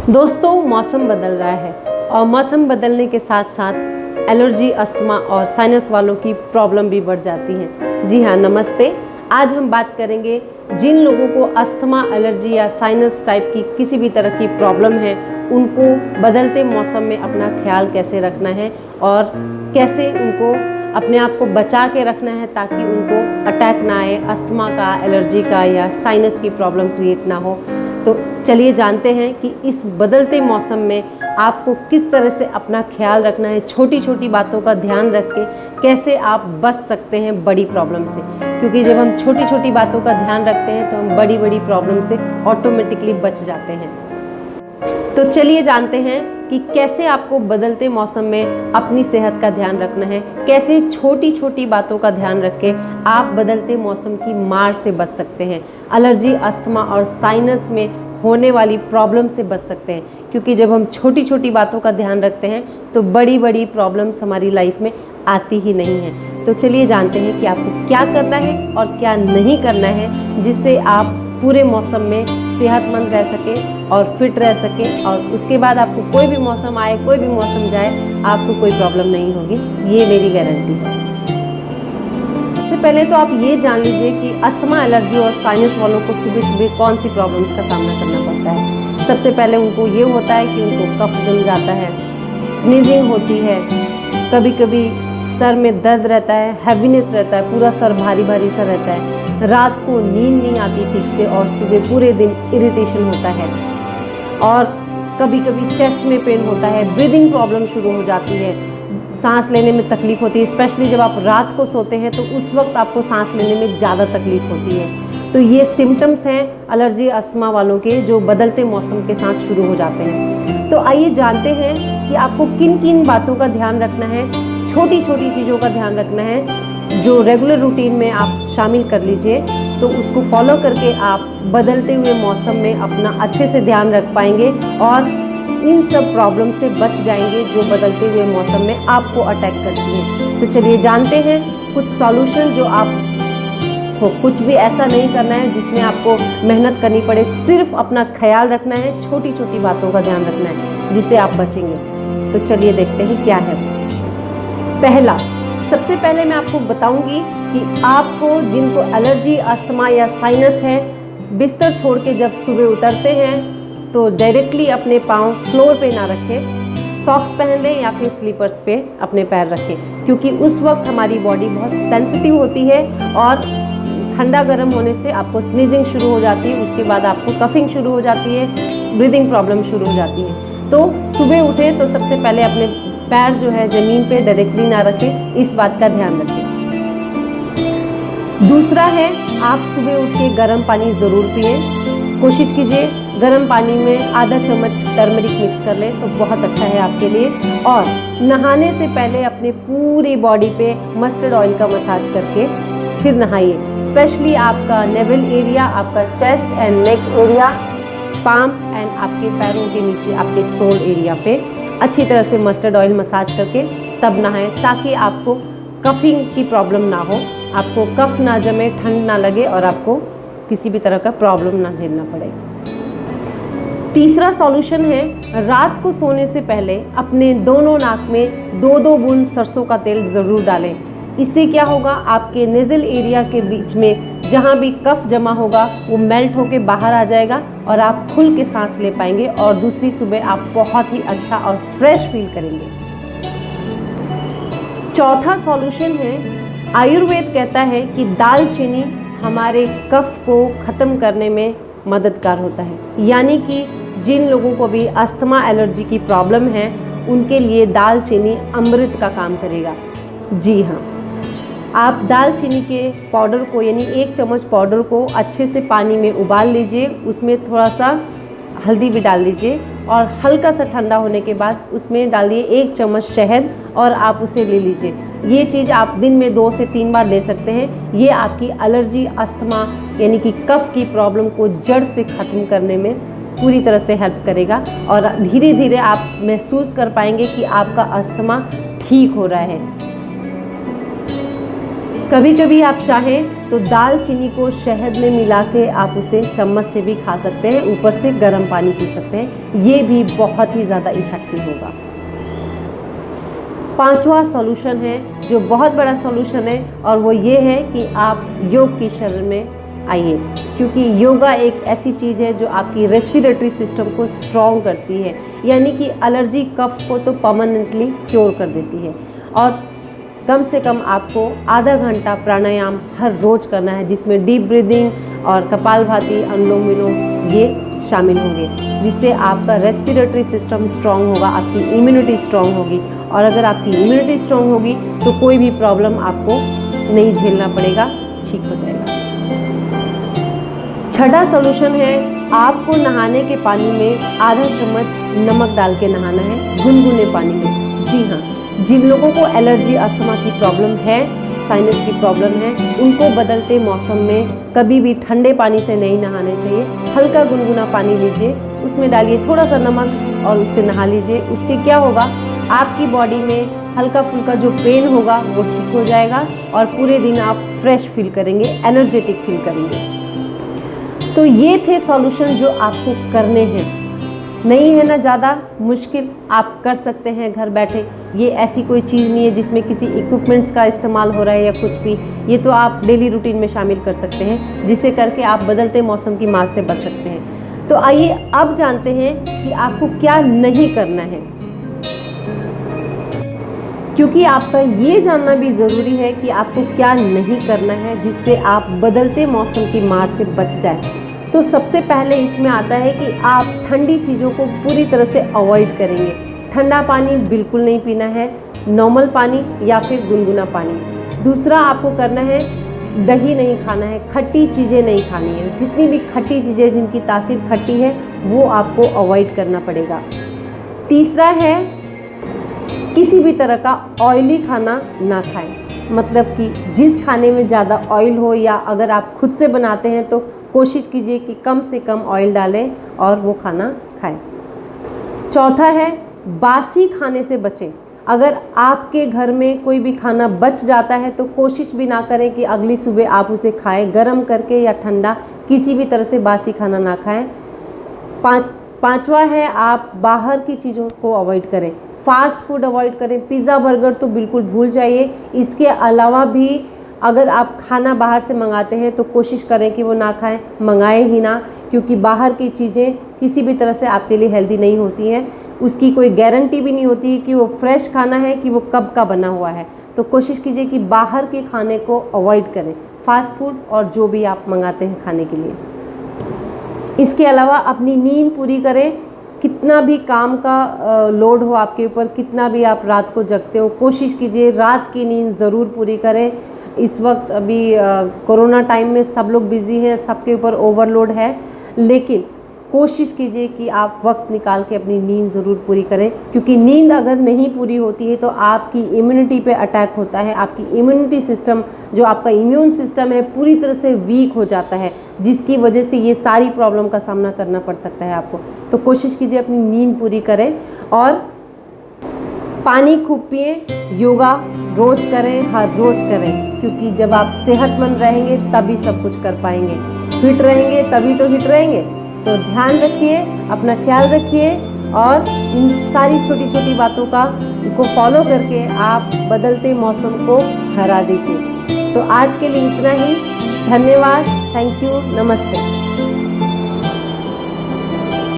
दोस्तों, मौसम बदल रहा है और मौसम बदलने के साथ साथ एलर्जी, अस्थमा और साइनस वालों की प्रॉब्लम भी बढ़ जाती है। जी हाँ, नमस्ते। आज हम बात करेंगे जिन लोगों को अस्थमा, एलर्जी या साइनस टाइप की किसी भी तरह की प्रॉब्लम है, उनको बदलते मौसम में अपना ख्याल कैसे रखना है और कैसे उनको अपने आप को बचा के रखना है ताकि उनको अटैक ना आए, अस्थमा का, एलर्जी का या साइनस की प्रॉब्लम क्रिएट ना हो। तो चलिए जानते हैं कि इस बदलते मौसम में आपको किस तरह से अपना ख्याल रखना है, छोटी छोटी बातों का ध्यान रख के कैसे आप बच सकते हैं बड़ी प्रॉब्लम से। क्योंकि जब हम छोटी छोटी बातों का ध्यान रखते हैं तो हम बड़ी बड़ी प्रॉब्लम से ऑटोमेटिकली बच जाते हैं। तो चलिए जानते हैं कि कैसे आपको बदलते मौसम में अपनी सेहत का ध्यान रखना है, कैसे छोटी छोटी बातों का ध्यान रख के आप बदलते मौसम की मार से बच सकते हैं, एलर्जी, अस्थमा और साइनस में होने वाली प्रॉब्लम से बच सकते हैं। क्योंकि जब हम छोटी छोटी बातों का ध्यान रखते हैं तो बड़ी बड़ी प्रॉब्लम्स हमारी लाइफ में आती ही नहीं है। तो चलिए जानते हैं कि आपको क्या करना है और क्या नहीं करना है, जिससे आप पूरे मौसम में सेहतमंद रह सके और फिट रह सके और उसके बाद आपको कोई भी मौसम आए, कोई भी मौसम जाए, आपको कोई प्रॉब्लम नहीं होगी, ये मेरी गारंटी है। सबसे पहले तो आप ये जान लीजिए कि अस्थमा, एलर्जी और साइनस वालों को सुबह सुबह कौन सी प्रॉब्लम्स का सामना करना पड़ता है। सबसे पहले उनको ये होता है कि उनको कफ जम जाता है, स्नीजिंग होती है, कभी कभी सर में दर्द रहता है, हैवीनेस रहता है, पूरा सर भारी भारी सा रहता है, रात को नींद नहीं आती ठीक से और सुबह पूरे दिन इरिटेशन होता है और कभी कभी चेस्ट में पेन होता है, ब्रीदिंग प्रॉब्लम शुरू हो जाती है, सांस लेने में तकलीफ होती है। स्पेशली जब आप रात को सोते हैं तो उस वक्त आपको सांस लेने में ज़्यादा तकलीफ होती है। तो ये सिम्टम्स हैं एलर्जी, अस्थमा वालों के जो बदलते मौसम के साथ शुरू हो जाते हैं। तो आइए जानते हैं कि आपको किन किन बातों का ध्यान रखना है, छोटी छोटी चीज़ों का ध्यान रखना है जो रेगुलर रूटीन में आप शामिल कर लीजिए, तो उसको फॉलो करके आप बदलते हुए मौसम में अपना अच्छे से ध्यान रख पाएंगे और इन सब प्रॉब्लम से बच जाएंगे जो बदलते हुए मौसम में आपको अटैक करती है। तो चलिए जानते हैं कुछ सॉल्यूशन जो आपको कुछ भी ऐसा नहीं करना है जिसमें आपको मेहनत करनी पड़े, सिर्फ अपना ख्याल रखना है, छोटी छोटी बातों का ध्यान रखना है जिससे आप बचेंगे। तो चलिए देखते हैं क्या है। पहला, सबसे पहले मैं आपको बताऊंगी कि आपको जिनको एलर्जी, अस्थमा या साइनस है, बिस्तर छोड़ के जब सुबह उतरते हैं तो डायरेक्टली अपने पाँव फ्लोर पे ना रखें, सॉक्स पहन लें या फिर स्लीपर्स पे अपने पैर रखें। क्योंकि उस वक्त हमारी बॉडी बहुत सेंसिटिव होती है और ठंडा गर्म होने से आपको स्नीजिंग शुरू हो जाती है, उसके बाद आपको कफिंग शुरू हो जाती है, ब्रीदिंग प्रॉब्लम शुरू हो जाती है। तो सुबह उठें तो सबसे पहले अपने पैर जो है ज़मीन पे डायरेक्टली ना रखें, इस बात का ध्यान रखें। दूसरा है, आप सुबह उठ के गर्म पानी ज़रूर पिएं। कोशिश कीजिए गर्म पानी में आधा चम्मच टर्मरिक मिक्स कर लें तो बहुत अच्छा है आपके लिए। और नहाने से पहले अपने पूरी बॉडी पे मस्टर्ड ऑयल का मसाज करके फिर नहाइए। स्पेशली आपका नेवल एरिया, आपका chest and neck area, palm and आपके पैरों के नीचे आपके सोल एरिया पे अच्छी तरह से मस्टर्ड ऑयल मसाज करके तब नहाएं ताकि आपको कफिंग की प्रॉब्लम ना हो, आपको कफ ना जमे, ठंड ना लगे और आपको किसी भी तरह का प्रॉब्लम ना झेलना पड़े। तीसरा सॉल्यूशन है, रात को सोने से पहले अपने दोनों नाक में 2-2 बूंद सरसों का तेल ज़रूर डालें। इससे क्या होगा, आपके नेज़ल एरिया के बीच में जहाँ भी कफ जमा होगा वो मेल्ट होके बाहर आ जाएगा और आप खुल के सांस ले पाएंगे और दूसरी सुबह आप बहुत ही अच्छा और फ्रेश फील करेंगे। चौथा सॉल्यूशन है, आयुर्वेद कहता है कि दालचीनी हमारे कफ को ख़त्म करने में मददगार होता है। यानी कि जिन लोगों को भी अस्थमा, एलर्जी की प्रॉब्लम है उनके लिए दालचीनी अमृत का काम करेगा। जी हाँ, आप दालचीनी के पाउडर को यानी 1 चम्मच पाउडर को अच्छे से पानी में उबाल लीजिए, उसमें थोड़ा सा हल्दी भी डाल लीजिए और हल्का सा ठंडा होने के बाद उसमें डालिए 1 चम्मच शहद और आप उसे ले लीजिए। ये चीज़ आप दिन में 2 से 3 बार ले सकते हैं। ये आपकी एलर्जी, अस्थमा यानी कि कफ की प्रॉब्लम को जड़ से ख़त्म करने में पूरी तरह से हेल्प करेगा और धीरे धीरे आप महसूस कर पाएंगे कि आपका अस्थमा ठीक हो रहा है। कभी कभी आप चाहें तो दालचीनी को शहद में मिला के आप उसे चम्मच से भी खा सकते हैं, ऊपर से गर्म पानी पी सकते हैं, ये भी बहुत ही ज़्यादा इफेक्टिव होगा। पांचवा सॉल्यूशन है जो बहुत बड़ा सॉल्यूशन है, और वो ये है कि आप योग की शरण में आइए, क्योंकि योगा एक ऐसी चीज़ है जो आपकी रेस्पिरेटरी सिस्टम को स्ट्रॉन्ग करती है, यानी कि एलर्जी कफ को तो परमानेंटली क्योर कर देती है। और कम से कम आपको आधा घंटा प्राणायाम हर रोज़ करना है, जिसमें डीप ब्रीदिंग और कपालभाति, अनुलोम विलोम ये शामिल होंगे, जिससे आपका रेस्पिरेटरी सिस्टम स्ट्रॉन्ग होगा, आपकी इम्यूनिटी स्ट्रॉन्ग होगी, और अगर आपकी इम्यूनिटी स्ट्रॉन्ग होगी तो कोई भी प्रॉब्लम आपको नहीं झेलना पड़ेगा, ठीक हो जाएगा। छठा सॉल्यूशन है, आपको नहाने के पानी में आधा चम्मच नमक डाल के नहाना है, गुनगुने पानी में। जी हाँ, जिन लोगों को एलर्जी, अस्थमा की प्रॉब्लम है, साइनस की प्रॉब्लम है, उनको बदलते मौसम में कभी भी ठंडे पानी से नहीं नहाने चाहिए। हल्का गुनगुना पानी लीजिए, उसमें डालिए थोड़ा सा नमक और उससे नहा लीजिए। उससे क्या होगा, आपकी बॉडी में हल्का फुल्का जो पेन होगा वो ठीक हो जाएगा, और पूरे दिन आप फ्रेश फील करेंगे, एनर्जेटिक फील करेंगे। तो ये थे सॉल्यूशन जो आपको करने हैं, नहीं है ना ज़्यादा मुश्किल, आप कर सकते हैं घर बैठे। ये ऐसी कोई चीज़ नहीं है जिसमें किसी इक्विपमेंट्स का इस्तेमाल हो रहा है या कुछ भी, ये तो आप डेली रूटीन में शामिल कर सकते हैं, जिसे करके आप बदलते मौसम की मार से बच सकते हैं। तो आइए अब जानते हैं कि आपको क्या नहीं करना है, क्योंकि आपका ये जानना भी ज़रूरी है कि आपको क्या नहीं करना है जिससे आप बदलते मौसम की मार से बच जाए। तो सबसे पहले इसमें आता है कि आप ठंडी चीज़ों को पूरी तरह से अवॉइड करेंगे। ठंडा पानी बिल्कुल नहीं पीना है, नॉर्मल पानी या फिर गुनगुना पानी। दूसरा आपको करना है, दही नहीं खाना है, खट्टी चीज़ें नहीं खानी है, जितनी भी खट्टी चीज़ें जिनकी तासीर खट्टी है वो आपको अवॉइड करना पड़ेगा। तीसरा है, किसी भी तरह का ऑयली खाना ना खाएं, मतलब कि जिस खाने में ज़्यादा ऑयल हो, या अगर आप खुद से बनाते हैं तो कोशिश कीजिए कि कम से कम ऑयल डालें और वो खाना खाएं। चौथा है, बासी खाने से बचें। अगर आपके घर में कोई भी खाना बच जाता है तो कोशिश भी ना करें कि अगली सुबह आप उसे खाएं, गरम करके या ठंडा, किसी भी तरह से बासी खाना ना खाएं। पांचवा है, आप बाहर की चीज़ों को अवॉइड करें, फास्ट फूड अवॉइड करें, पिज़्ज़ा बर्गर तो बिल्कुल भूल जाइए। इसके अलावा भी अगर आप खाना बाहर से मंगाते हैं तो कोशिश करें कि वो ना खाएं, मंगाएं ही ना, क्योंकि बाहर की चीज़ें किसी भी तरह से आपके लिए हेल्दी नहीं होती हैं। उसकी कोई गारंटी भी नहीं होती कि वो फ्रेश खाना है कि वो कब का बना हुआ है। तो कोशिश कीजिए कि बाहर के खाने को अवॉइड करें, फास्ट फूड और जो भी आप मंगाते हैं खाने के लिए। इसके अलावा अपनी नींद पूरी करें। कितना भी काम का लोड हो आपके ऊपर, कितना भी आप रात को जगते हो, कोशिश कीजिए रात की नींद ज़रूर पूरी करें। इस वक्त अभी कोरोना टाइम में सब लोग बिज़ी हैं, सबके ऊपर ओवरलोड है, लेकिन कोशिश कीजिए कि आप वक्त निकाल के अपनी नींद ज़रूर पूरी करें, क्योंकि नींद अगर नहीं पूरी होती है तो आपकी इम्यूनिटी पे अटैक होता है। आपकी इम्यूनिटी सिस्टम, जो आपका इम्यून सिस्टम है, पूरी तरह से वीक हो जाता है, जिसकी वजह से ये सारी प्रॉब्लम का सामना करना पड़ सकता है आपको। तो कोशिश कीजिए अपनी नींद पूरी करें, और पानी खूब पिए, योगा रोज़ करें, हर रोज़ करें, क्योंकि जब आप सेहतमंद रहेंगे तभी सब कुछ कर पाएंगे। फिट रहेंगे तभी तो हिट रहेंगे। तो ध्यान रखिए, अपना ख्याल रखिए, और इन सारी छोटी छोटी बातों को फॉलो करके आप बदलते मौसम को हरा दीजिए। तो आज के लिए इतना ही। धन्यवाद, थैंक यू, नमस्ते।